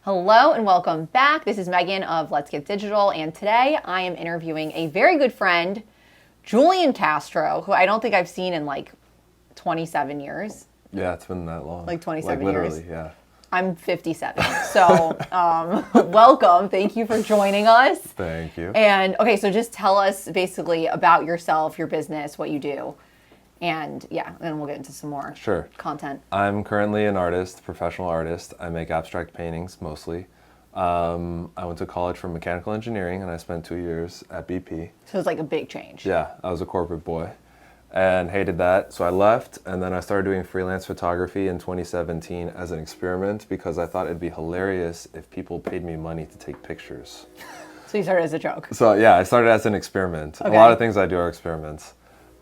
Hello and welcome back. This is Megan of Let's Get Digital, and today I am interviewing a very good friend, Julian Castro, who I don't think I've seen in like 27 years. Yeah, it's been that long. Like 27 like literally, years. Yeah. I'm 57, so welcome. Thank you for joining us. Thank you. And okay, so just tell us basically about yourself, your business, what you do. And yeah, then we'll get into some more content. I'm currently an artist, professional artist. I make abstract paintings mostly. I went to college for mechanical engineering and I spent 2 years at BP. So it's like a big change. Yeah, I was a corporate boy and hated that. So I left and then I started doing freelance photography in 2017 as an experiment because I thought it'd be hilarious if people paid me money to take pictures. So you started as a joke. So yeah, I started as an experiment. Okay. A lot of things I do are experiments.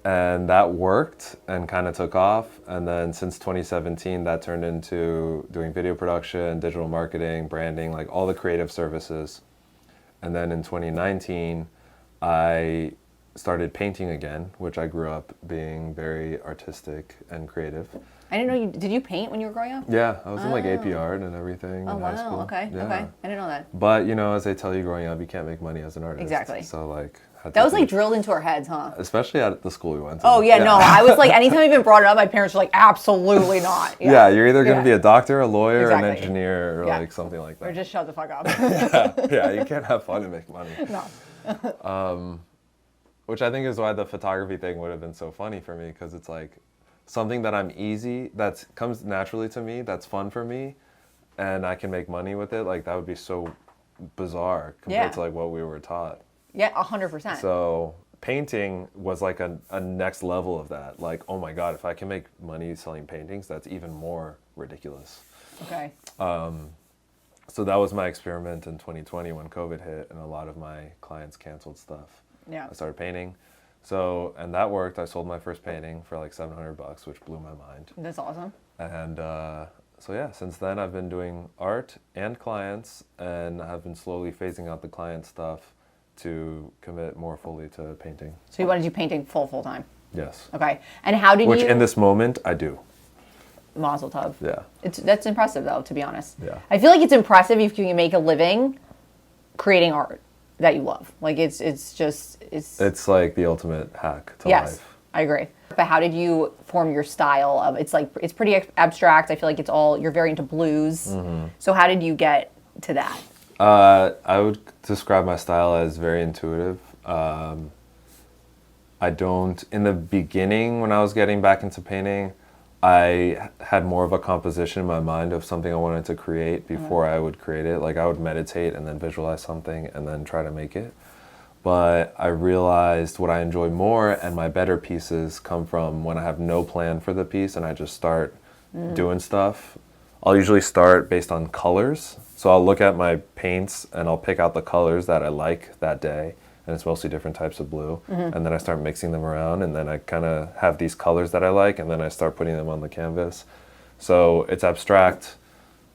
And that worked and kind of took off. And then since 2017, that turned into doing video production, digital marketing, branding, like all the creative services. And then in 2019, I started painting again, which I grew up being very artistic and creative. I didn't know you, did you paint when you were growing up? Yeah, I was in like AP art and everything in high school. Okay, yeah. okay. I didn't know that. But you know, as they tell you growing up, you can't make money as an artist. Exactly. So like, that was like drilled into our heads, huh? Especially at the school we went to. Oh yeah, no, I was like, anytime I even brought it up, my parents were like, absolutely not. Yeah, you're either going to be a doctor, a lawyer, an engineer, or Yeah. like something like that. Or just shut the fuck up. Yeah, you can't have fun and make money. No. Which I think is why the photography thing would have been so funny for me, because it's like something that that comes naturally to me, that's fun for me, and I can make money with it. Like that would be so bizarre compared to like what we were taught. Yeah, 100%. So painting was like a next level of that. Like, oh my God, if I can make money selling paintings, that's even more ridiculous. Okay. So that was my experiment in 2020 when COVID hit and a lot of my clients canceled stuff. Yeah. I started painting. So, and that worked. I sold my first painting for like $700, which blew my mind. That's awesome. And so yeah, since then I've been doing art and clients, and I've been slowly phasing out the client stuff to commit more fully to painting. So you want to do painting full time? Yes. Okay. And how did Which in this moment I do. Mazel tov. Yeah. That's impressive though, to be honest. Yeah. I feel like it's impressive if you can make a living creating art that you love. Like it's like the ultimate hack to yes, life. I agree. But how did you form your style of it's pretty abstract. I feel like you're very into blues. Mm-hmm. So how did you get to that? I would describe my style as very intuitive. In the beginning when I was getting back into painting, I had more of a composition in my mind of something I wanted to create before I would create it. Like I would meditate and then visualize something and then try to make it. But I realized what I enjoy more and my better pieces come from when I have no plan for the piece and I just start doing stuff. I'll usually start based on colors. So I'll look at my paints and I'll pick out the colors that I like that day. And it's mostly different types of blue. Mm-hmm. And then I start mixing them around and then I kind of have these colors that I like and then I start putting them on the canvas. So it's abstract,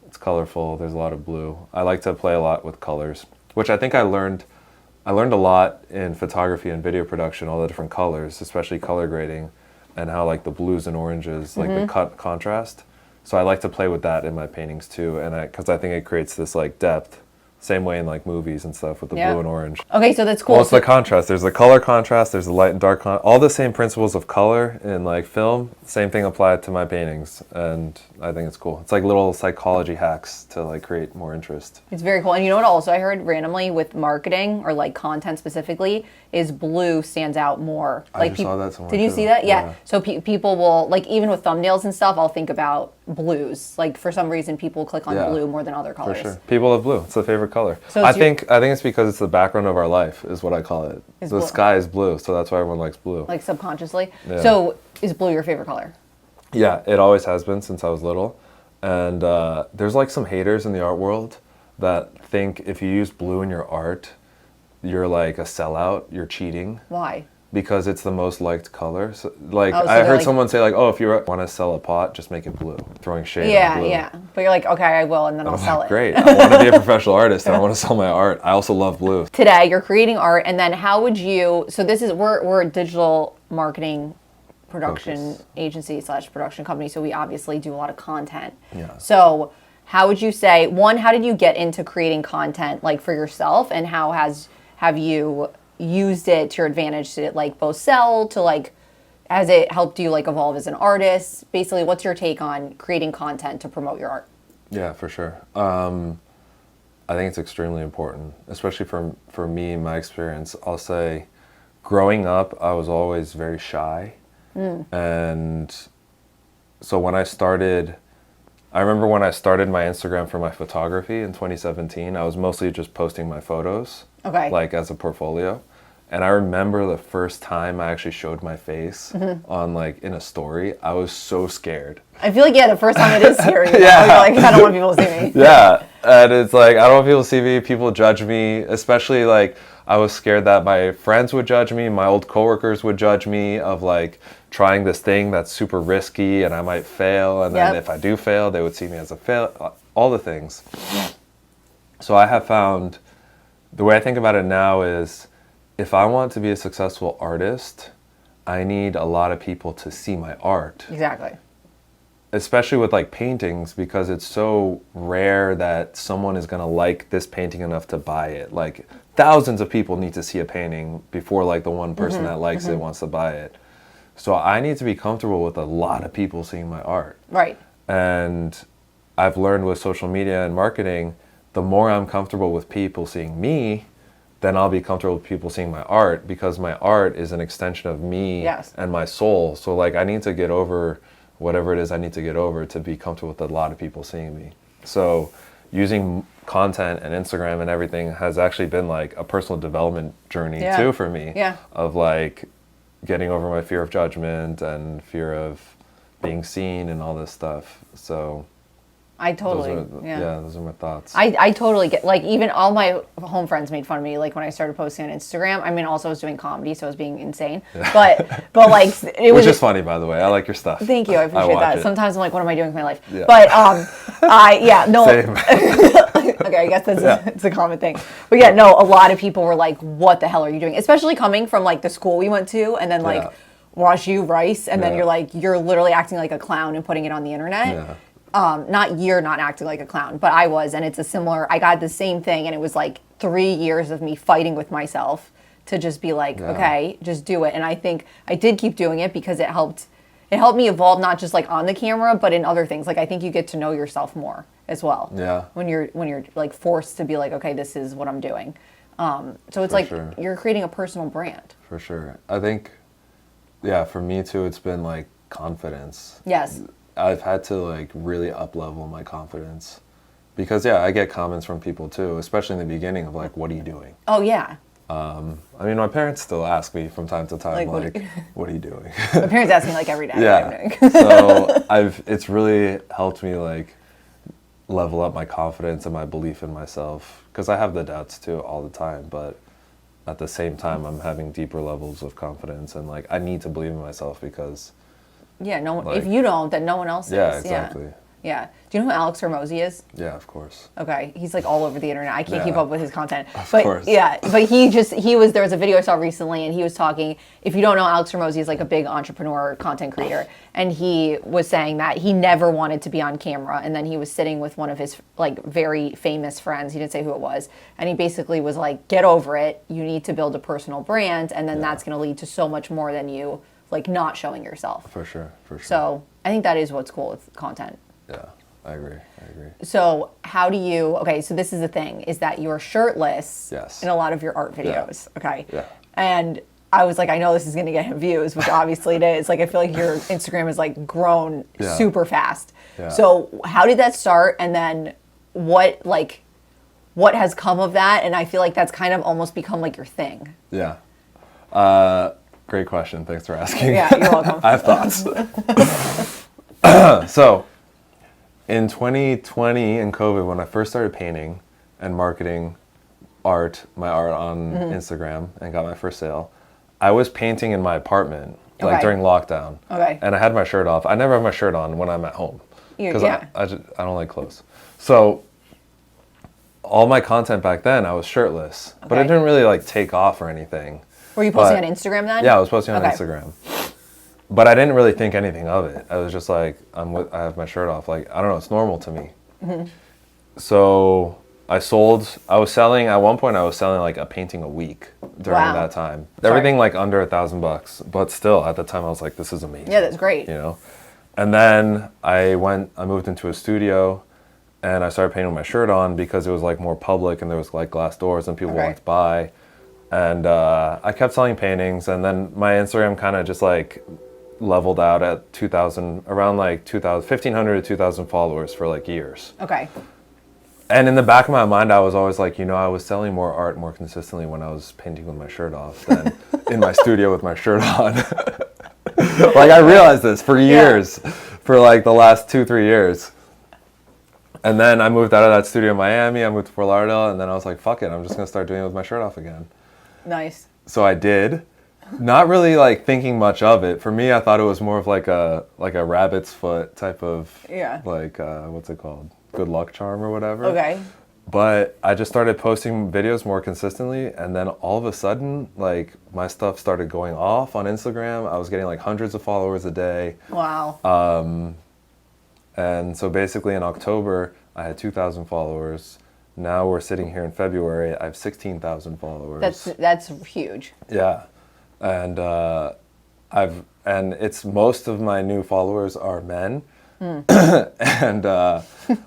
it's colorful, there's a lot of blue. I like to play a lot with colors, which I think I learned a lot in photography and video production, all the different colors, especially color grading and how like the blues and oranges, like the contrast. So I like to play with that in my paintings too, and because I think it creates this like depth, same way in like movies and stuff with the blue and orange. Okay, so that's cool. Well, it's the contrast. There's the color contrast. There's the light and dark all the same principles of color in like film. Same thing applied to my paintings, and I think it's cool. It's like little psychology hacks to like create more interest. It's very cool. And you know what? Also, I heard randomly with marketing or like content specifically, is blue stands out more. I like just saw that somewhere. Did you too. see that? Yeah. So people will like even with thumbnails and stuff. I'll think about blues. Like for some reason, people click on blue more than other colors. For sure, people love blue. It's a favorite color. So I think it's because it's the background of our life, is what I call it. The sky is blue, so that's why everyone likes blue. Like subconsciously. Yeah. So is blue your favorite color? Yeah, it always has been since I was little. And there's like some haters in the art world that think if you use blue in your art, you're like a sellout, you're cheating. Why? Because it's the most liked color. So, I heard someone say like, oh, if you want to sell a pot, just make it blue. Throwing shade on blue. Yeah. But you're like, okay, I will, and then I'll sell it. Great. I want to be a professional artist and I want to sell my art. I also love blue. Today, you're creating art, and then how would you, so we're a digital marketing production agency / production company, so we obviously do a lot of content. Yeah. So how would you say, one, how did you get into creating content like for yourself, and how have you used it to your advantage to like both sell to like, has it helped you like evolve as an artist? Basically, what's your take on creating content to promote your art? Yeah, for sure. I think it's extremely important, especially for me, my experience. I'll say growing up, I was always very shy. And so when I remember when I started my Instagram for my photography in 2017, I was mostly just posting my photos, like as a portfolio. And I remember the first time I actually showed my face on like in a story, I was so scared. I feel like, yeah, the first time it is scary. You're like, I don't want people to see me. Yeah. And it's like, I don't want people to see me. People judge me, especially like I was scared that my friends would judge me. My old coworkers would judge me of like trying this thing that's super risky and I might fail. And then if I do fail, they would see me as a fail, all the things. So I have found the way I think about it now is, if I want to be a successful artist, I need a lot of people to see my art. Exactly. Especially with like paintings, because it's so rare that someone is going to like this painting enough to buy it. Like thousands of people need to see a painting before like the one person that likes it wants to buy it. So I need to be comfortable with a lot of people seeing my art. Right. And I've learned with social media and marketing, the more I'm comfortable with people seeing me, then I'll be comfortable with people seeing my art, because my art is an extension of me and my soul. So like I need to get over whatever it is I need to get over to be comfortable with a lot of people seeing me. So using content and Instagram and everything has actually been like a personal development journey too for me, of like getting over my fear of judgment and fear of being seen and all this stuff. So I totally, those are my thoughts. I totally get, like, even all my home friends made fun of me, like, when I started posting on Instagram. I mean, also I was doing comedy, so I was being insane. But like, it was... Which is funny, by the way. I like your stuff. Thank you, I appreciate that. Sometimes I'm like, what am I doing with my life? Yeah. But, no. Same. Okay, I guess it's a common thing. But yeah, no, a lot of people were like, what the hell are you doing? Especially coming from, like, the school we went to, and then, like, Wash U, Rice, and then you're literally acting like a clown and putting it on the internet. Yeah. You're not acting like a clown, but I was, and I got the same thing, and it was like 3 years of me fighting with myself to just be like, okay, just do it. And I think I did keep doing it because it helped me evolve, not just like on the camera, but in other things. Like, I think you get to know yourself more as well. Yeah. When you're like forced to be like, okay, this is what I'm doing. So it's you're creating a personal brand. For sure. I think, for me too, it's been like confidence. Yes. I've had to like really up level my confidence, because I get comments from people too, especially in the beginning, of like, what are you doing? Oh yeah. I mean, my parents still ask me from time to time, like what are you doing? My parents ask me like every day. Yeah. So it's really helped me like level up my confidence and my belief in myself, because I have the doubts too all the time, but at the same time I'm having deeper levels of confidence, and like I need to believe in myself, because if you don't, then no one else is. Yeah, exactly. Yeah. Do you know who Alex Hormozy is? Yeah, of course. Okay. He's like all over the internet. I can't keep up with his content. Of course. Yeah. But there was a video I saw recently, and he was talking, if you don't know, Alex Hormozy is like a big entrepreneur, content creator. And he was saying that he never wanted to be on camera. And then he was sitting with one of his like very famous friends. He didn't say who it was. And he basically was like, get over it. You need to build a personal brand. And then that's going to lead to so much more than you like not showing yourself. For sure. So I think that is what's cool with content. Yeah, I agree. So how do you, so this is the thing, is that you're shirtless in a lot of your art videos, okay? Yeah. And I was like, I know this is gonna get him views, which obviously it is. Like, I feel like your Instagram has like grown super fast. Yeah. So how did that start? And then what has come of that? And I feel like that's kind of almost become like your thing. Yeah. Great question. Thanks for asking. Yeah, you're welcome. I have thoughts. So, in 2020 in COVID, when I first started painting and marketing my art on Instagram and got my first sale, I was painting in my apartment like during lockdown. Okay. And I had my shirt off. I never have my shirt on when I'm at home, because I don't like clothes. So all my content back then, I was shirtless, but it didn't really like take off or anything. Were you posting on Instagram then? Yeah, I was posting on Instagram. But I didn't really think anything of it. I was just like, I have my shirt off. Like, I don't know, it's normal to me. Mm-hmm. So I was selling, at one point I was selling like a painting a week during Wow. that time. Sorry. Everything like under $1,000, but still at the time I was like, this is amazing. Yeah, that's great. You know? And then I moved into a studio and I started painting with my shirt on because it was like more public and there was like glass doors and people Okay. walked by. And I kept selling paintings, and then my Instagram kind of just like leveled out at 2,000, around like 2,000, 1,500 to 2,000 followers for like years. Okay. And in the back of my mind, I was always like, I was selling more art more consistently when I was painting with my shirt off than in my studio with my shirt on. Like I realized this for years, for like the last 2-3 years. And then I moved out of that studio in Miami, I moved to Fort Lauderdale, and then I was like, fuck it, I'm just gonna start doing it with my shirt off again. Nice. So I did, not really like thinking much of it. For me, I thought it was more of like a rabbit's foot type of like what's it called? Good luck charm or whatever. Okay. But I just started posting videos more consistently, and then all of a sudden, like my stuff started going off on Instagram. I was getting like hundreds of followers a day. Wow. And so basically in October, I had 2,000 followers. Now we're sitting here in February, I have 16,000 followers. That's huge. Yeah. And it's most of my new followers are men. And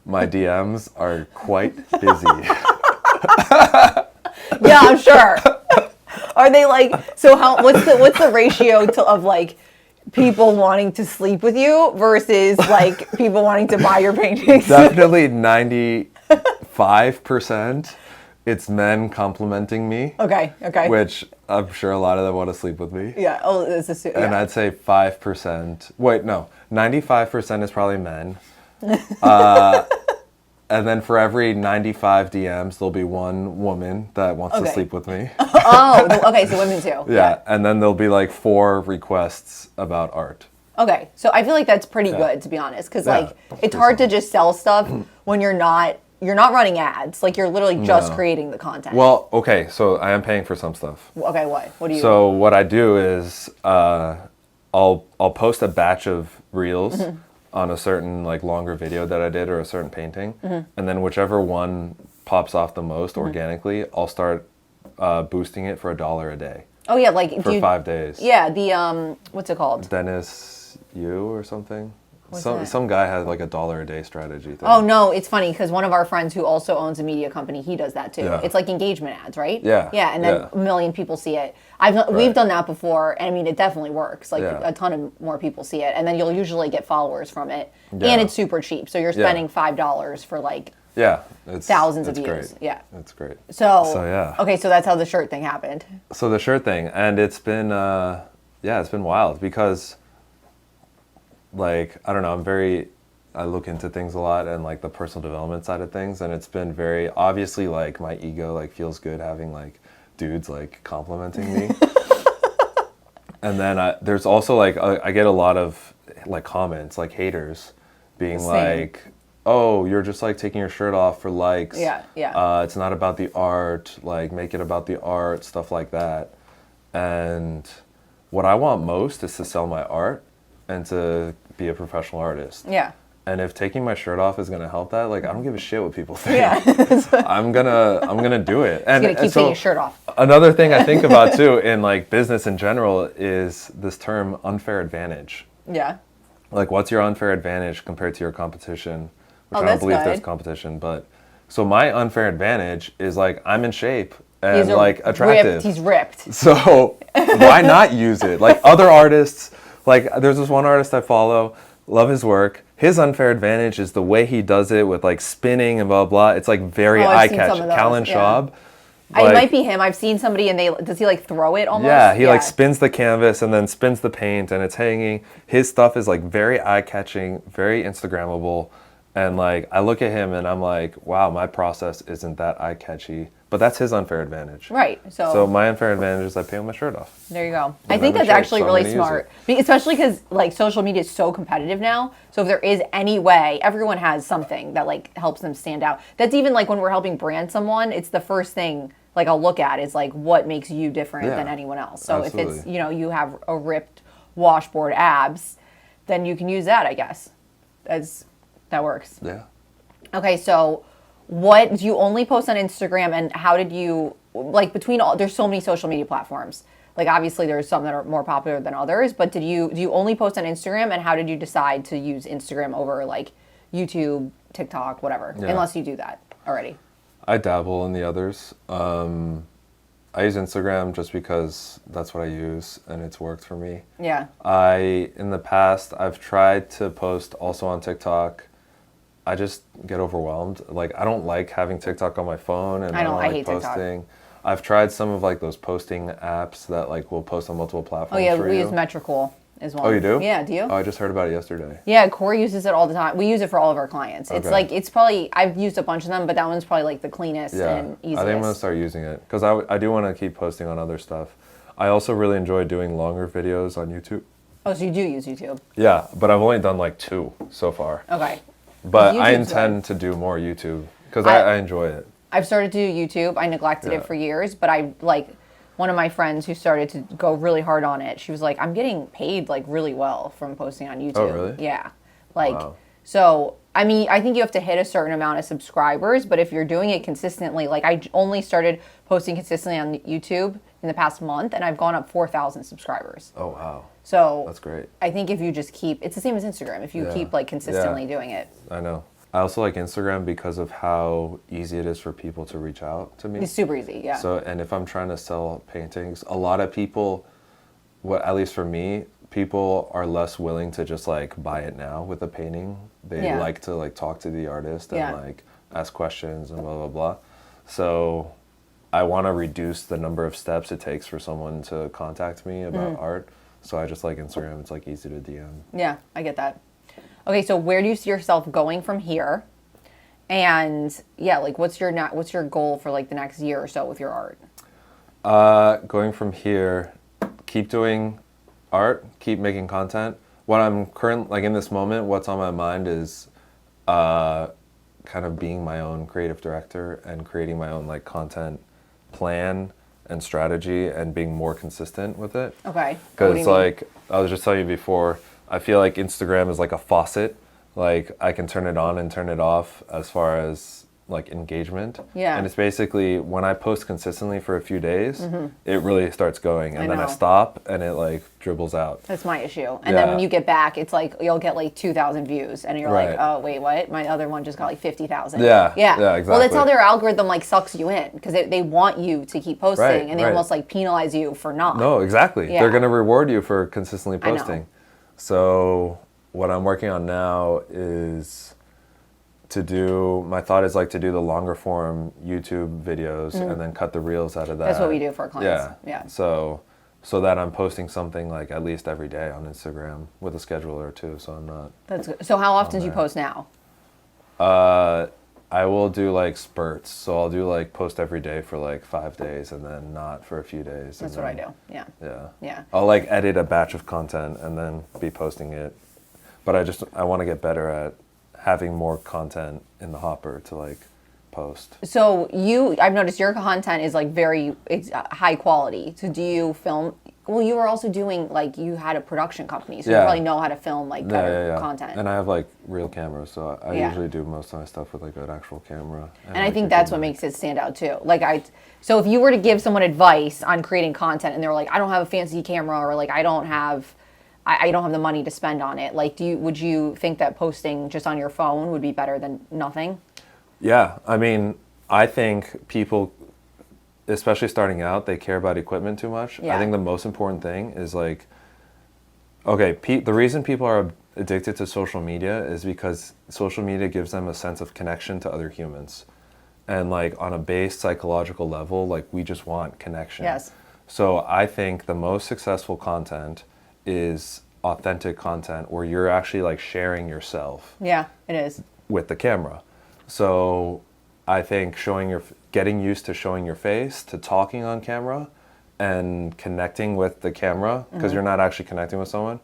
my DMs are quite busy. Yeah, I'm sure. Are they like, so what's the ratio of like people wanting to sleep with you versus like people wanting to buy your paintings? Definitely 95%. It's men complimenting me. Okay. Which I'm sure a lot of them want to sleep with me. Yeah. Oh, it's a suit. And I'd say 5%. Wait, no. 95% is probably men. And then for every 95 DMs, there'll be one woman that wants to sleep with me. Oh, okay. So women too. Yeah. And then there'll be like 4 requests about art. Okay. So I feel like that's pretty good, to be honest, because like it's hard to just sell stuff when you're not running ads. Like you're literally just creating the content. Well, okay. So I am paying for some stuff. Okay. What do you? So what I do is I'll post a batch of reels on a certain like longer video that I did or a certain painting, and then whichever one pops off the most organically, I'll start boosting it for $1 a day. Oh yeah, like for 5 days. Yeah, the what's it called? Dennis Yu or something. What's that? Some guy has like $1 a day strategy thing. Oh no, it's funny because one of our friends who also owns a media company, he does that too. Yeah. It's like engagement ads, right? Yeah. Yeah, and then a million people see it. We've done that before, and I mean it definitely works. Like a ton of more people see it, and then you'll usually get followers from it, and it's super cheap. So you're spending $5 for like thousands of views. Great. Yeah, that's great. So yeah. Okay, so that's how the shirt thing happened. So the shirt thing, and it's been it's been wild because like I don't know, I look into things a lot and like the personal development side of things, and it's been very obviously like my ego like feels good having like dudes like complimenting me. And then there's also like I get a lot of like comments like haters being like, oh, you're just like taking your shirt off for likes. Yeah. It's not about the art, like make it about the art, stuff like that. And what I want most is to sell my art and to be a professional artist. Yeah. And if taking my shirt off is gonna help that, like I don't give a shit what people think. Yeah. I'm gonna do it. And gonna keep taking your shirt off. Another thing I think about too in like business in general is this term unfair advantage. Yeah. Like what's your unfair advantage compared to your competition? Which I don't that's believe good. there's competition, but so my unfair advantage is like I'm in shape and like attractive. He's ripped. So why not use it? Like other artists, like there's this one artist I follow, love his work. His unfair advantage is the way he does it with like spinning and blah blah. It's like very eye-catching. Callan Schaub. It might be him. I've seen somebody and does he like throw it almost? Yeah, he like spins the canvas and then spins the paint and it's hanging. His stuff is like very eye-catching, very Instagrammable. And like I look at him and I'm like, wow, my process isn't that eye-catchy. But that's his unfair advantage. Right. So my unfair advantage is I pay with my shirt off. There you go. I think that's actually really smart. Especially because like social media is so competitive now. So if there is any way, everyone has something that like helps them stand out. That's even like when we're helping brand someone, it's the first thing like I'll look at is like what makes you different than anyone else. So if it's, you have a ripped washboard abs, then you can use that, I guess. That works. Yeah. Okay, so what do you only post on Instagram, and how did you, like, between all, there's so many social media platforms. Like, obviously there's some that are more popular than others, but do you only post on Instagram, and how did you decide to use Instagram over like YouTube, TikTok, whatever, unless you do that already? I dabble in the others. I use Instagram just because that's what I use and it's worked for me. Yeah. In the past, I've tried to post also on TikTok. I just get overwhelmed. Like, I don't like having TikTok on my phone, and I don't like hate posting. TikTok. I've tried some of like those posting apps that like will post on multiple platforms. Oh yeah, for we you. use Metricool as well. Oh, you do? Yeah, do you? Oh, I just heard about it yesterday. Yeah, Corey uses it all the time. We use it for all of our clients. It's Okay. like, it's probably, I've used a bunch of them, but that one's probably like the cleanest and easiest. I think I'm going to start using it because I do want to keep posting on other stuff. I also really enjoy doing longer videos on YouTube. Oh, so you do use YouTube? Yeah, but I've only done like 2 so far. Okay. But I YouTube's intend to do more YouTube because I enjoy it. I've started to do YouTube. I neglected it for years, but I like one of my friends who started to go really hard on it. She was like, I'm getting paid like really well from posting on YouTube. Oh, really? Yeah. Like, Wow. so, I mean, I think you have to hit a certain amount of subscribers, but if you're doing it consistently, like I only started posting consistently on YouTube in the past month, and I've gone up 4,000 subscribers. Oh, wow. So That's great. I think if you just keep, it's the same as Instagram. If you keep like consistently doing it. I know. I also like Instagram because of how easy it is for people to reach out to me. It's super easy, yeah. So, and if I'm trying to sell paintings, a lot of people, at least for me, people are less willing to just like buy it now with a painting. They like to like talk to the artist and like ask questions and blah, blah, blah. So I want to reduce the number of steps it takes for someone to contact me about art. So I just like Instagram. It's like easy to DM. Yeah, I get that. Okay, so where do you see yourself going from here? And yeah, like what's your goal for like the next year or so with your art? Going from here, keep doing art, keep making content. What I'm like in this moment, what's on my mind is kind of being my own creative director and creating my own like content plan and strategy and being more consistent with it. Okay. Because like I was just telling you before, I feel like Instagram is like a faucet. Like I can turn it on and turn it off as far as like engagement. Yeah. And it's basically when I post consistently for a few days, it really starts going, and then I know. stop and it like dribbles out. That's my issue. And then when you get back, it's like you'll get like 2,000 views, and you're like, Right. oh wait, what? My other one just got like 50,000. Yeah, Yeah. yeah, Well, that's exactly. how their algorithm like sucks you in, because they want you to keep posting, Right, and they right. almost like penalize you for not. No, exactly. Yeah. They're going to reward you for consistently I know. posting. So what I'm working on now is my thought is like to do the longer form YouTube videos and then cut the reels out of that. That's what we do for our clients. Yeah. So that I'm posting something like at least every day on Instagram with a scheduler too, so I'm not. That's good. So how often do you post now? I will do like spurts. So I'll do like post every day for like 5 days and then not for a few days. That's what I do. Yeah. Yeah. Yeah. I'll like edit a batch of content and then be posting it. But I want to get better at having more content in the hopper to like post. So I've noticed your content is like it's high quality. So do you film? Well, you were also doing like, you had a production company, so you probably know how to film like better content. And I have like real cameras, so I Yeah. usually do most of my stuff with like an actual camera. And I like, think a that's good what mic. makes it stand out too. So if you were to give someone advice on creating content and they're like, I don't have a fancy camera, or like I don't have the money to spend on it. Like, would you think that posting just on your phone would be better than nothing? Yeah, I mean, I think people, especially starting out, they care about equipment too much. Yeah. I think the most important thing is like, okay, the reason people are addicted to social media is because social media gives them a sense of connection to other humans. And like on a base psychological level, like we just want connection. Yes. So I think the most successful content is authentic content where you're actually like sharing yourself Yeah, it is. with the camera. So I think getting used to showing your face, to talking on camera, and connecting with the camera, because you're not actually connecting with someone,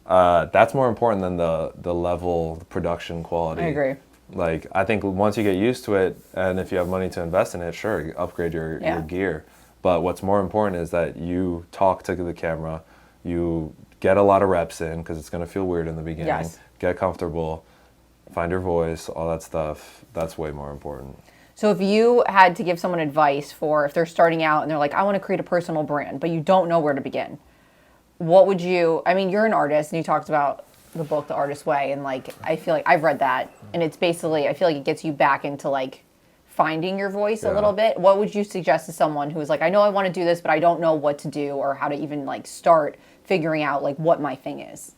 that's more important than the level, the production quality. I agree. Like, I think once you get used to it, and if you have money to invest in it, sure, upgrade your gear. But what's more important is that you talk to the camera, you get a lot of reps in, because it's going to feel weird in the beginning. Yes. Get comfortable, find your voice, all that stuff. That's way more important. So if you had to give someone advice for if they're starting out and they're like, I want to create a personal brand, but you don't know where to begin, what would you, I mean, you're an artist and you talked about the book, The Artist's Way, and like, I feel like I've read that and it's basically, I feel like it gets you back into like finding your voice a little bit. What would you suggest to someone who's like, I know I want to do this, but I don't know what to do or how to even like start figuring out like what my thing is?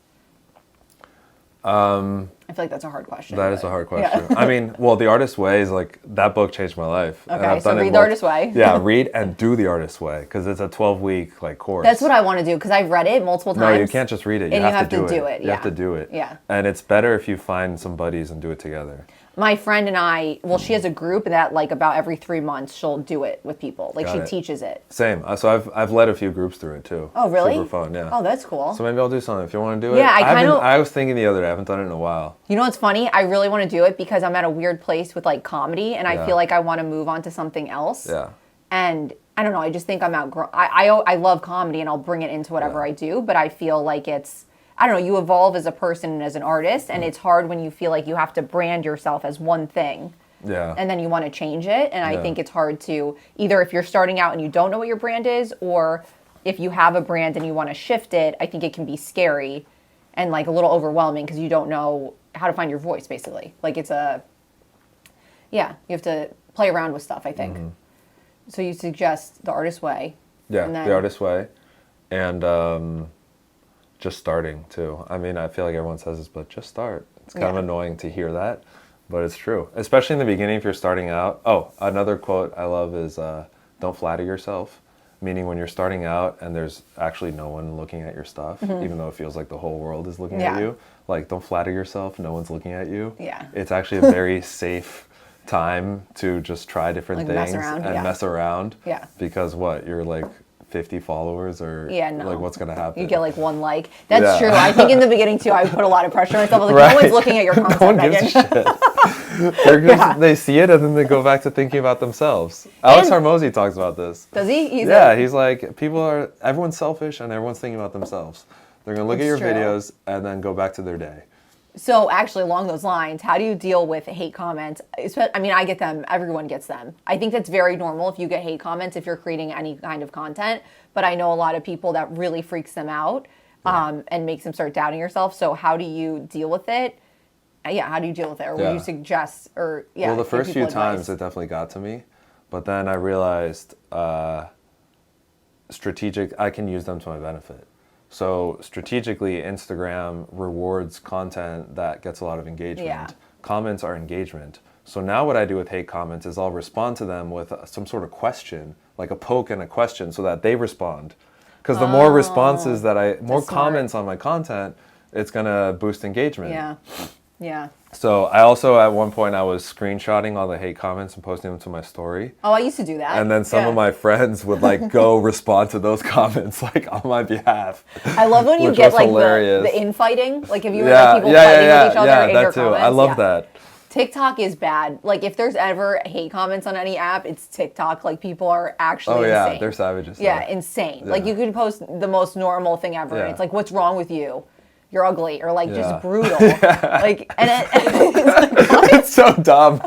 I feel like that's a hard question. That is a hard question. Yeah. I mean, well, The Artist's Way is like, that book changed my life. Okay, so read The Artist's Way. Yeah, read and do The Artist's Way, because it's a 12-week like course. That's what I want to do, because I've read it multiple times. No, you can't just read it. You have to do it. You have to do it. Yeah. And it's better if you find some buddies and do it together. My friend and I, well, she has a group that like about every 3 months she'll do it with people. Like she teaches it. Same. So I've led a few groups through it too. Oh, really? Super fun, yeah. Oh, that's cool. So maybe I'll do something if you want to do it. Yeah, I was thinking the other day, I haven't done it in a while. You know what's funny? I really want to do it because I'm at a weird place with like comedy and I feel like I want to move on to something else. Yeah. And I don't know, I just think I'm outgrown. I love comedy and I'll bring it into whatever I do, but I feel like it's, I don't know, you evolve as a person and as an artist, and it's hard when you feel like you have to brand yourself as one thing. Yeah. And then you want to change it. And I think it's hard to, either if you're starting out and you don't know what your brand is, or if you have a brand and you want to shift it, I think it can be scary and like a little overwhelming because you don't know how to find your voice, basically. Like it's you have to play around with stuff, I think. Mm-hmm. So you suggest The Artist's Way. Yeah, The Artist's Way. And just starting too. I mean, I feel like everyone says this, but just start. It's kind of annoying to hear that, but it's true. Especially in the beginning if you're starting out. Oh, another quote I love is, don't flatter yourself. Meaning when you're starting out and there's actually no one looking at your stuff, even though it feels like the whole world is looking at you. Like, don't flatter yourself. No one's looking at you. Yeah. It's actually a very safe time to just try different like things mess around. Yeah. Because you're like 50 followers or like what's going to happen? You get like one like. That's true. I think in the beginning too, I put a lot of pressure on myself. Like no one's looking at your content. No one gives a shit. They see it and then they go back to thinking about themselves. Alex Hormozy talks about this. Does he? He's like, everyone's selfish and everyone's thinking about themselves. They're going to look at your videos and then go back to their day. So actually along those lines, how do you deal with hate comments? I mean, I get them. Everyone gets them. I think that's very normal if you get hate comments if you're creating any kind of content. But I know a lot of people that really freaks them out and makes them start doubting yourself. So how do you deal with it? How do you deal with it? Or would you suggest Well, the first few times it definitely got to me. But then I realized I can use them to my benefit. So strategically, Instagram rewards content that gets a lot of engagement. Yeah. Comments are engagement. So now what I do with hate comments is I'll respond to them with some sort of question, like a poke and a question, so that they respond. Because the more responses more comments on my content, it's going to boost engagement. Yeah. Yeah. So I also, at one point, I was screenshotting all the hate comments and posting them to my story. Oh, I used to do that. And then some of my friends would like go respond to those comments like on my behalf. I love when you get like the infighting. Like if you people fighting with each other in your too. comments. I love that. TikTok is bad. Like if there's ever hate comments on any app, it's TikTok. Like people are actually insane. They're savages. Yeah, insane. Like you could post the most normal thing ever. And it's like, what's wrong with you? You're ugly, or like just brutal. Like, and it's like, it's so dumb.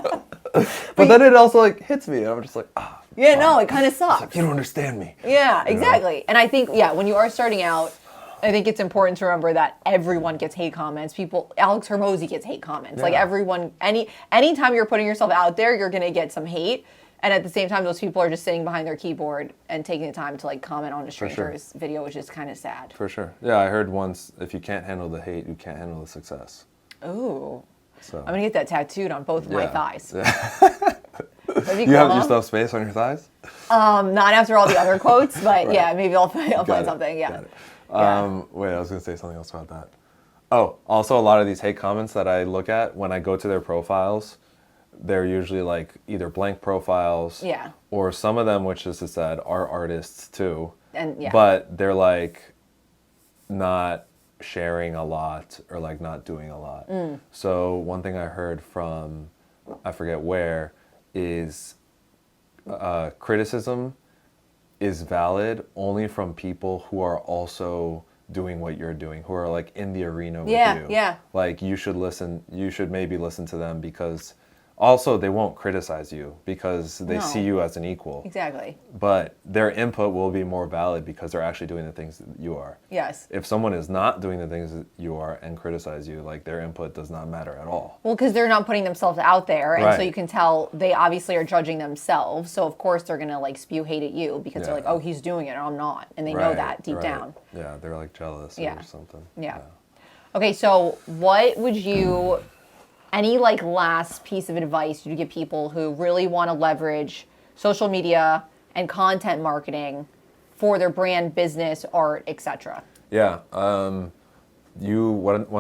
But then it also like hits me, and I'm just like, no, it kind of sucks. Like, you don't understand me. Yeah, exactly. And I think, when you are starting out, I think it's important to remember that everyone gets hate comments. Alex Hormozy gets hate comments. Like everyone, anytime you're putting yourself out there, you're gonna get some hate. And at the same time, those people are just sitting behind their keyboard and taking the time to like comment on a stranger's video, which is kind of sad. For sure. Yeah, I heard once, if you can't handle the hate, you can't handle the success. Ooh. So I'm going to get that tattooed on both of my thighs. Yeah. You have yourself space on your thighs? Not after all the other quotes, but maybe I'll find something. Yeah. Wait, I was going to say something else about that. Oh, also a lot of these hate comments that I look at when I go to their profiles, they're usually like either blank profiles or some of them, which as I said, are artists too. But they're like not sharing a lot or like not doing a lot. So one thing I heard from, I forget where, is criticism is valid only from people who are also doing what you're doing, who are like in the arena with Yeah, you. yeah. Like you should maybe listen to them, because also they won't criticize you because they No. see you as an equal. Exactly. But their input will be more valid because they're actually doing the things that you are. Yes. If someone is not doing the things that you are and criticize you, like their input does not matter at all. Well, because they're not putting themselves out there, and so Right. you can tell they obviously are judging themselves. So of course they're gonna like spew hate at you because they're Yeah. like, oh, he's doing it, and I'm not, and they know Right, that deep right. down. Yeah, they're like jealous Yeah. or something. Yeah. Okay, so what would you, any like last piece of advice you'd give people who really want to leverage social media and content marketing for their brand, business, art, etc.? Yeah. One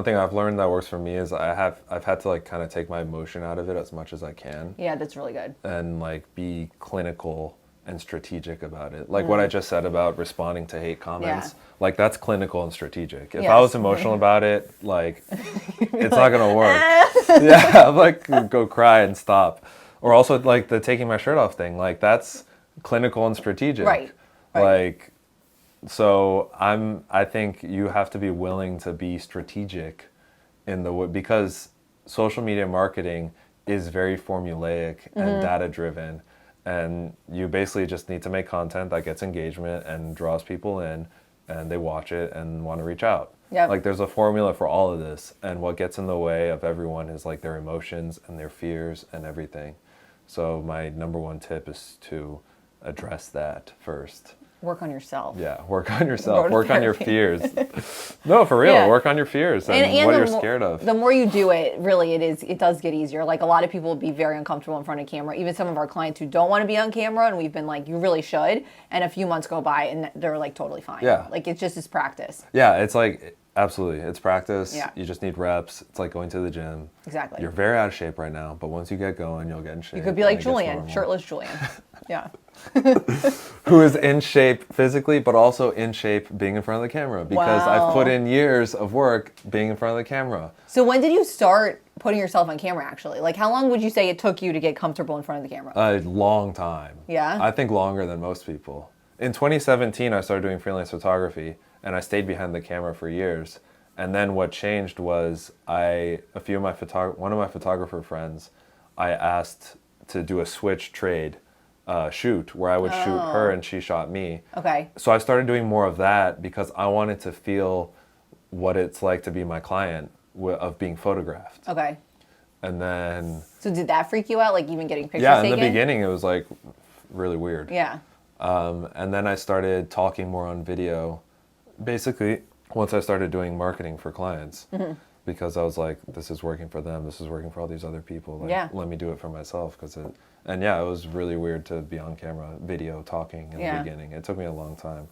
thing I've learned that works for me is I've had to like kind of take my emotion out of it as much as I can, Yeah, that's really good. and like be clinical and strategic about it. Like what I just said about responding to hate comments, like that's clinical and strategic. If I Yes. was emotional about it, like it's not gonna work. Yeah, I'm like go cry and stop. Or also like the taking my shirt off thing, like that's clinical and strategic. Right. Like, so I think you have to be willing to be strategic in because social media marketing is very formulaic and data driven, and you basically just need to make content that gets engagement and draws people in, and they watch it and want to reach out. Yep. Like there's a formula for all of this, and what gets in the way of everyone is like their emotions and their fears and everything. So my number one tip is to address that first. Work on yourself. Yeah, work on yourself. Go to Work on your therapy. fears. No, for real. Yeah. Work on your fears and what the you're mo- scared of. The more you do it, really, it does get easier. Like a lot of people will be very uncomfortable in front of camera. Even some of our clients who don't want to be on camera, and we've been like, you really should. And a few months go by, and they're like totally fine. Yeah. Like it's just practice. Yeah, it's like, absolutely. It's practice. Yeah. You just need reps. It's like going to the gym. Exactly. You're very out of shape right now, but once you get going, you'll get in shape. You could be and like it gets Julian, normal. shirtless Julian. Yeah. Who is in shape physically, but also in shape being in front of the camera, because Wow. I've put in years of work being in front of the camera. So when did you start putting yourself on camera, actually? Like how long would you say it took you to get comfortable in front of the camera? A long time. Yeah? I think longer than most people. In 2017, I started doing freelance photography, and I stayed behind the camera for years. And then what changed was one of my photographer friends, I asked to do a switch trade shoot where I would shoot her and she shot me. Okay. So I started doing more of that because I wanted to feel what it's like to be my client of being photographed. Okay. And then, So did that freak you out, like even getting pictures yeah, in taken? the beginning it was like really weird. Yeah. And then I started talking more on video, basically once I started doing marketing for clients, because I was like, this is working for them, this is working for all these other people. Like, Yeah. let me do it for myself, and yeah, it was really weird to be on camera, video, talking in Yeah. the beginning. It took me a long time.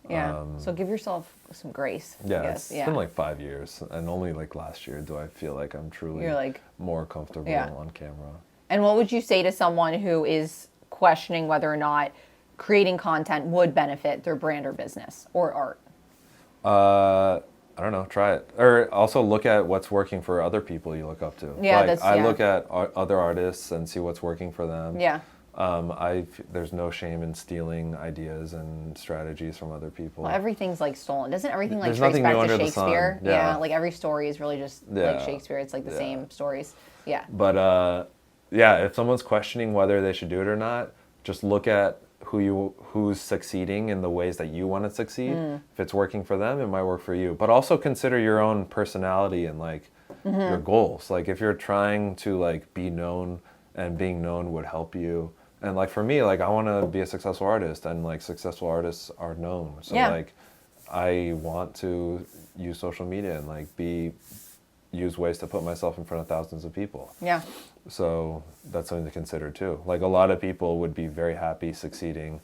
Yeah. So give yourself some grace. I Yeah, guess. it's been like 5 years, and only like last year do I feel like I'm truly You're like- more comfortable Yeah. on camera. And what would you say to someone who is questioning whether or not creating content would benefit their brand or business or art? I don't know, try it. Or also look at what's working for other people you look up to. Yeah, like, I yeah. look at other artists and see what's working for them. Yeah. There's no shame in stealing ideas and strategies from other people. Well, everything's like stolen. Doesn't everything like There's trace nothing back new to under the sun. Shakespeare? Yeah. Like every story is really just like Yeah. Shakespeare. It's like the Yeah. same stories. Yeah. But yeah, if someone's questioning whether they should do it or not, just look at who's succeeding in the ways that you want to succeed. If it's working for them, it might work for you. But also consider your own personality and like your goals. Like if you're trying to like be known, and being known would help you. And like for me, like I want to be a successful artist, and like successful artists are known. So Yeah. like I want to use social media and like use ways to put myself in front of thousands of people. Yeah. So that's something to consider too. Like a lot of people would be very happy succeeding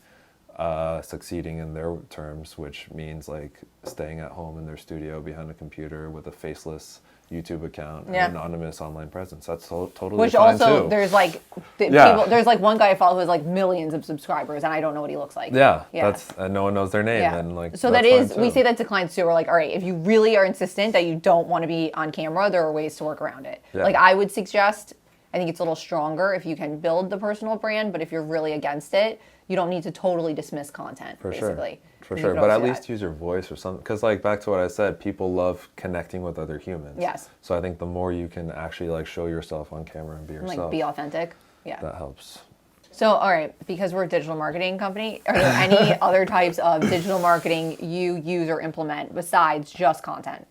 in their terms, which means like staying at home in their studio behind a computer with a faceless YouTube account and Yeah. anonymous online presence. That's totally Which fine also too. there's like Yeah. people, there's like one guy I follow who has like millions of subscribers, and I don't know what he looks like. Yeah, Yeah. that's and no one knows their name. Yeah. And like So that's that is, fine we too. say that to clients too. We're like, all right, if you really are insistent that you don't want to be on camera, there are ways to work around it. Yeah. Like I would suggest, I think it's a little stronger if you can build the personal brand, but if you're really against it, you don't need to totally dismiss content, basically. For sure, but at least use your voice or something. Because like back to what I said, people love connecting with other humans. Yes. So I think the more you can actually like show yourself on camera and be yourself. Like be authentic. Yeah. That helps. So, all right, because we're a digital marketing company, are there any other types of digital marketing you use or implement besides just content?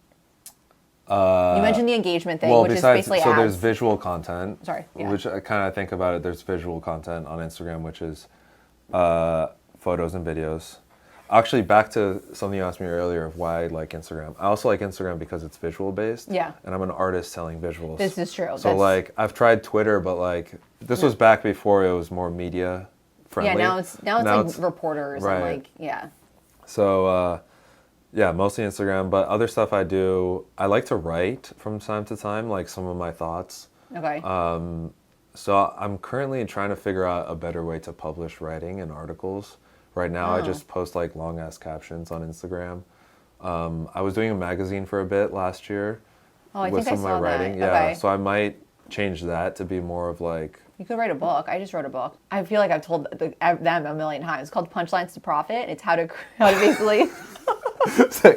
You mentioned the engagement thing, which is basically ads. There's visual content. Sorry. Yeah. Which I kind of think about it. There's visual content on Instagram, which is photos and videos. Actually, back to something you asked me earlier of why I like Instagram. I also like Instagram because it's visual based. Yeah. And I'm an artist selling visuals. This is true. So like I've tried Twitter, but like this was back before it was more media friendly. Yeah, now it's like reporters and like, yeah. So yeah, mostly Instagram, but other stuff I do, I like to write from time to time, like some of my thoughts. Okay. So I'm currently trying to figure out a better way to publish writing and articles. Right now, I just post like long ass captions on Instagram. I was doing a magazine for a bit last year with some of my writing. That. Yeah, okay. so I might change that to be more of like. You could write a book. I just wrote a book. I feel like I've told them a million times. It's called Punchlines to Profit. It's how to basically.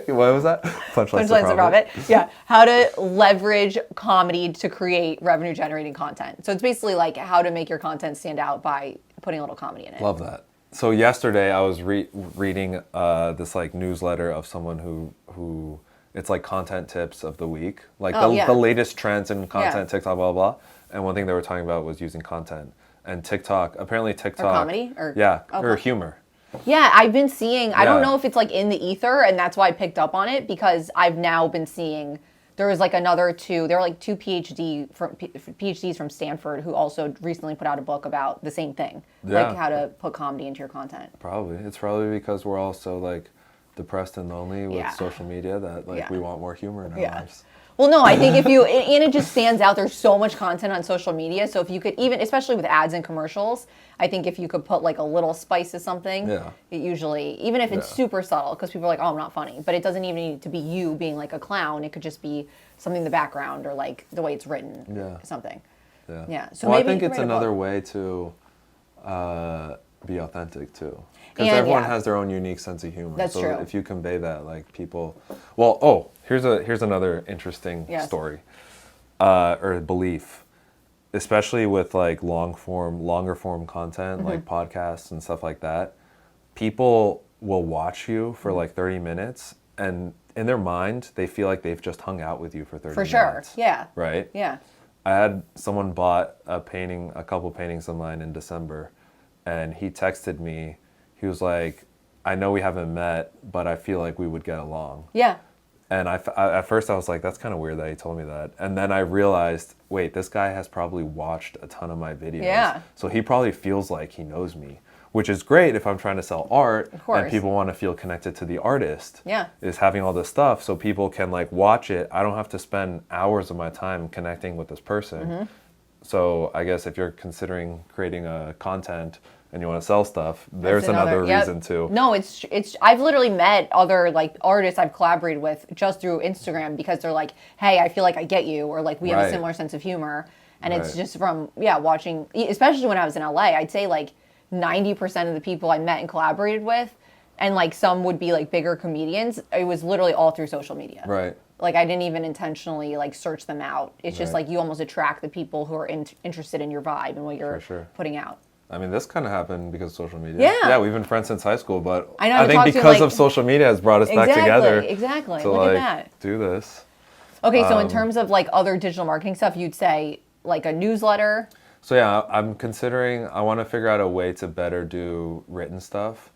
What was that? Punchlines to Profit. Yeah, how to leverage comedy to create revenue generating content. So it's basically like how to make your content stand out by putting a little comedy in it. Love that. So yesterday I was reading this like newsletter of someone who it's like content tips of the week, like the latest trends in content, TikTok, blah, blah, blah. And one thing they were talking about was using content. And apparently TikTok. Or comedy? Or humor. Yeah, I've been seeing, I don't know if it's like in the ether and that's why I picked up on it, because I've now been seeing, there was like there were like two PhDs from Stanford who also recently put out a book about the same thing, like how to put comedy into your content. It's probably because we're all so like depressed and lonely with social media that like we want more humor in our lives. Well, no, I think and it just stands out. There's so much content on social media. So if you could even, especially with ads and commercials, I think if you could put like a little spice of something, it usually, even if it's super subtle, because people are like, oh, I'm not funny. But it doesn't even need to be you being like a clown. It could just be something in the background or like the way it's written, something. Yeah. So well, maybe I think it's another way to be authentic too. Because And, everyone has their own unique sense of humor. That's so true. if you convey that, like people, well, here's another interesting story or belief, especially with like longer form content, like podcasts and stuff like that. People will watch you for like 30 minutes, and in their mind, they feel like they've just hung out with you for 30 minutes. For sure. Yeah. Right. Yeah. I had someone bought a couple paintings of mine in December, and he texted me. He was like, I know we haven't met, but I feel like we would get along. Yeah. And at first I was like, that's kind of weird that he told me that. And then I realized, wait, this guy has probably watched a ton of my videos. Yeah. So he probably feels like he knows me, which is great if I'm trying to sell art and people want to feel connected to the artist. Yeah. Is having all this stuff so people can like watch it. I don't have to spend hours of my time connecting with this person. So I guess if you're considering creating a content and you want to sell stuff, there's another reason too. No, it's I've literally met other like artists I've collaborated with just through Instagram because they're like, hey, I feel like I get you, or like we have a similar sense of humor. And it's just from watching, especially when I was in LA, I'd say like 90% of the people I met and collaborated with, and like some would be like bigger comedians, it was literally all through social media. Right. Like I didn't even intentionally like search them out. It's just like you almost attract the people who are interested in your vibe and what you're putting out. I mean, this kind of happened because of social media. Yeah. Yeah, we've been friends since high school, but I think because of social media has brought us back together. Exactly. To Look like at that. do this. Okay, so in terms of like other digital marketing stuff, you'd say like a newsletter? So yeah, I'm considering, I want to figure out a way to better do written stuff.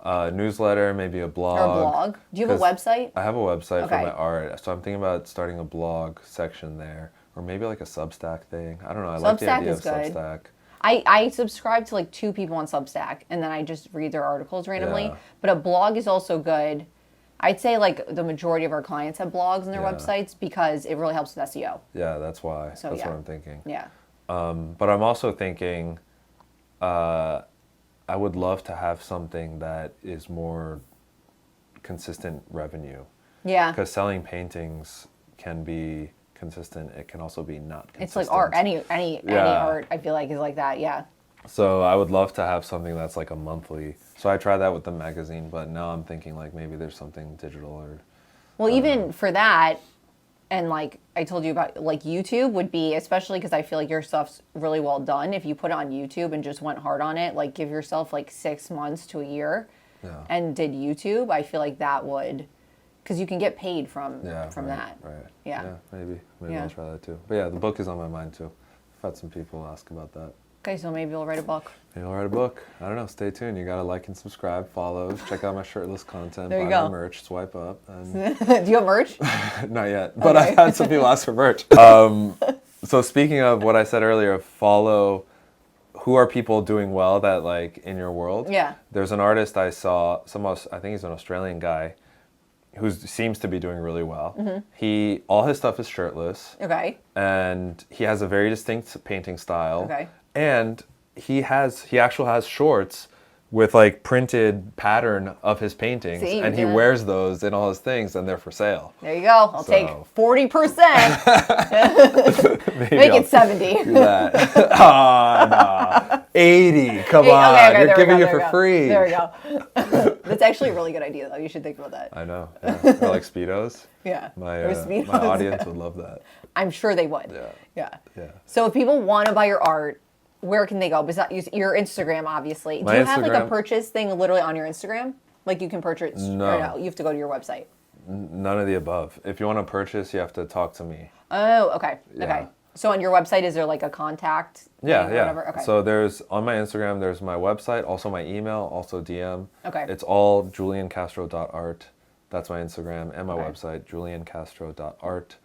Newsletter, maybe a blog. Or a blog. Do you have a website? I have a website for my art. So I'm thinking about starting a blog section there. Or maybe like a Substack thing. I don't know. I like the idea of Substack. I subscribe to like 2 people on Substack, and then I just read their articles randomly. Yeah. But a blog is also good. I'd say like the majority of our clients have blogs on their websites because it really helps with SEO. Yeah, that's why. So, that's what I'm thinking. Yeah. But I'm also thinking I would love to have something that is more consistent revenue. Yeah. Because selling paintings can consistent, it can also be not consistent. It's like art. Any art, I feel like, is like that. Yeah. So I would love to have something that's like a monthly. So I tried that with the magazine, but now I'm thinking like maybe there's something digital or. Well, even for that, and like I told you about, like YouTube would be, especially because I feel like your stuff's really well done. If you put it on YouTube and just went hard on it, like give yourself like 6 months to a year, and did YouTube, I feel like that would, because you can get paid from that. Right. Yeah. Maybe I'll try that too. But yeah, the book is on my mind too. I've had some people ask about that. Okay, so maybe you'll write a book. Maybe I'll write a book. I don't know. Stay tuned. You gotta like and subscribe, follow, check out my shirtless content, there you buy go. my merch, swipe up. And Do you have merch? Not yet, but I've had some people ask for merch. So speaking of what I said earlier, follow. Who are people doing well that like in your world? Yeah. There's an artist I saw. I think he's an Australian guy, who seems to be doing really well. Mm-hmm. All his stuff is shirtless. Okay. And he has a very distinct painting style. Okay. And he actually has shorts with like printed pattern of his paintings, and he wears those in all his things, and they're for sale. There you go. I'll take 40%. Make it 70. Do that. No. 80. Come on. Okay, You're giving it for free. There we go. That's actually a really good idea, though. You should think about that. I know. Yeah. Or like Speedos. Yeah. My audience would love that. I'm sure they would. Yeah. So if people want to buy your art, where can they go? Besides your Instagram, obviously. Do you have like a purchase thing literally on your Instagram? Like you can purchase? No, you have to go to your website. None of the above. If you want to purchase, you have to talk to me. Oh, okay. Yeah. Okay. So on your website, is there like a contact? Yeah. Whatever? Okay. So on my Instagram, there's my website, also my email, also DM. Okay. It's all juliancastro.art. That's my Instagram and my website, juliancastro.art.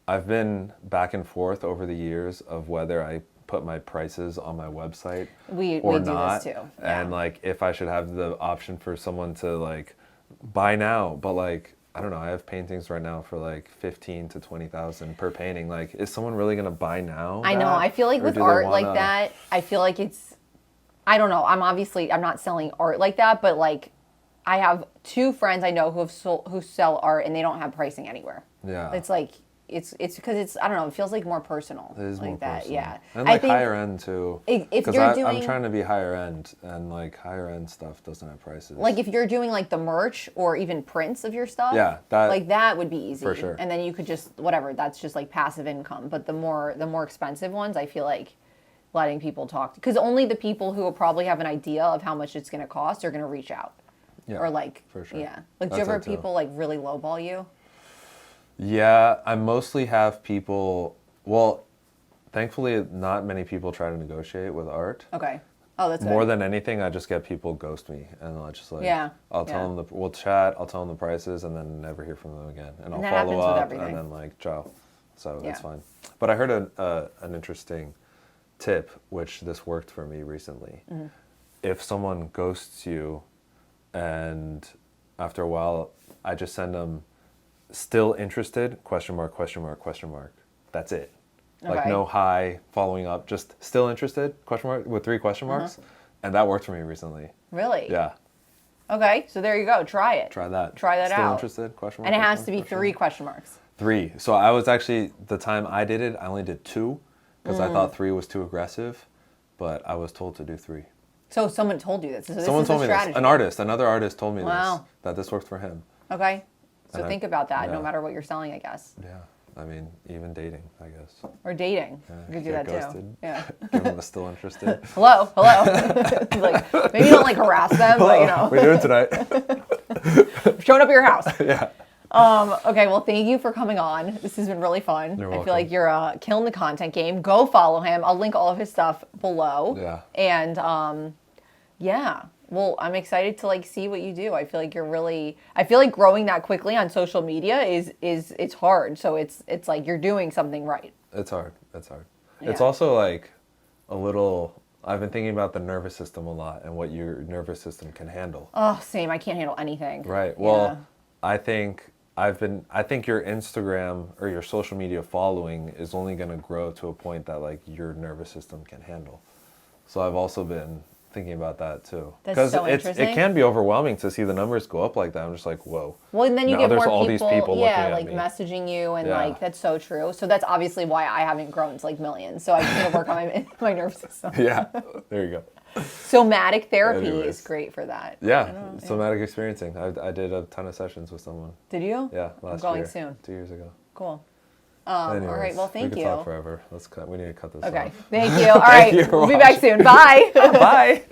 I've been back and forth over the years of whether I put my prices on my website or not. We do this too. Yeah. And like if I should have the option for someone to like buy now, but like I don't know, I have paintings right now for like 15 to 20,000 per painting. Like is someone really going to buy now? I know. I feel like with art like that, I feel like I don't know. I'm not selling art like that, but like I have 2 friends I know who sell art and they don't have pricing anywhere. Yeah. It's like it's because I don't know, it feels like more personal. It is like more that, personal. yeah. And like higher end too. If you're doing, I'm trying to be higher end, and like higher end stuff doesn't have prices. Like if you're doing like the merch or even prints of your stuff, that would be easy. For sure. And then you could just that's just like passive income. But the more expensive ones, I feel like letting people talk, because only the people who will probably have an idea of how much it's going to cost are going to reach out. Yeah. Or like, for sure. Yeah. Like, do you ever have people like really lowball you? Yeah, I mostly have people, well, thankfully not many people try to negotiate with art. Okay. Oh, that's good. More than anything, I just get people ghost me, and I'll just like, I'll tell them, we'll chat, I'll tell them the prices, and then never hear from them again. And I'll follow up, and then like, ciao. So that's fine. But I heard an interesting tip, which this worked for me recently. Mm-hmm. If someone ghosts you, and after a while, I just send them, still interested, ? That's it. Like no hi, following up, just still interested, ? With 3 question marks. And that worked for me recently. Really? Yeah. Okay, so there you go. Try it. Try that. Try that still out. Interested, ? And it has to be 3 question marks. 3. So I was actually, the time I did it, I only did 2 because I thought 3 was too aggressive, but I was told to do 3. So someone told you this. So someone told me this. Another artist told me this, that this worked for him. Okay. So think about that, no matter what you're selling, I guess. Yeah. I mean, even dating, I guess. Or dating. Yeah, you could do that ghosted. too. Yeah. Give them a still interested. Hello. Like, maybe don't like harass them, but you know. What are you doing tonight? Showing up at your house. Yeah. Okay, well, thank you for coming on. This has been really fun. You're welcome. I feel like you're killing the content game. Go follow him. I'll link all of his stuff below. Yeah. And yeah. Well, I'm excited to like see what you do. I feel like I feel like growing that quickly on social media is it's hard. So it's like you're doing something right. It's hard. Yeah. It's also like a little, I've been thinking about the nervous system a lot and what your nervous system can handle. Oh, same. I can't handle anything. Right. Well, I think your Instagram or your social media following is only going to grow to a point that like your nervous system can handle. So I've also been thinking about that too. That's so it interesting. can be overwhelming to see the numbers go up like that. I'm just like, whoa. Well, and then you Now get there's more all people, these people yeah, looking like at me. messaging you, and Yeah. like that's so true. So that's obviously why I haven't grown to like millions. So I just need to work on my nervous system. Yeah, there you go. Somatic therapy Anyways. is great for that. Yeah, somatic experiencing. I did a ton of sessions with someone. Did you? Yeah, last going year. soon. 2 years ago. Cool. Anyways, all right. Well, thank we you. could talk forever. We need to cut this Okay. off. Thank you. All right. you for We'll be back soon. Bye. Bye.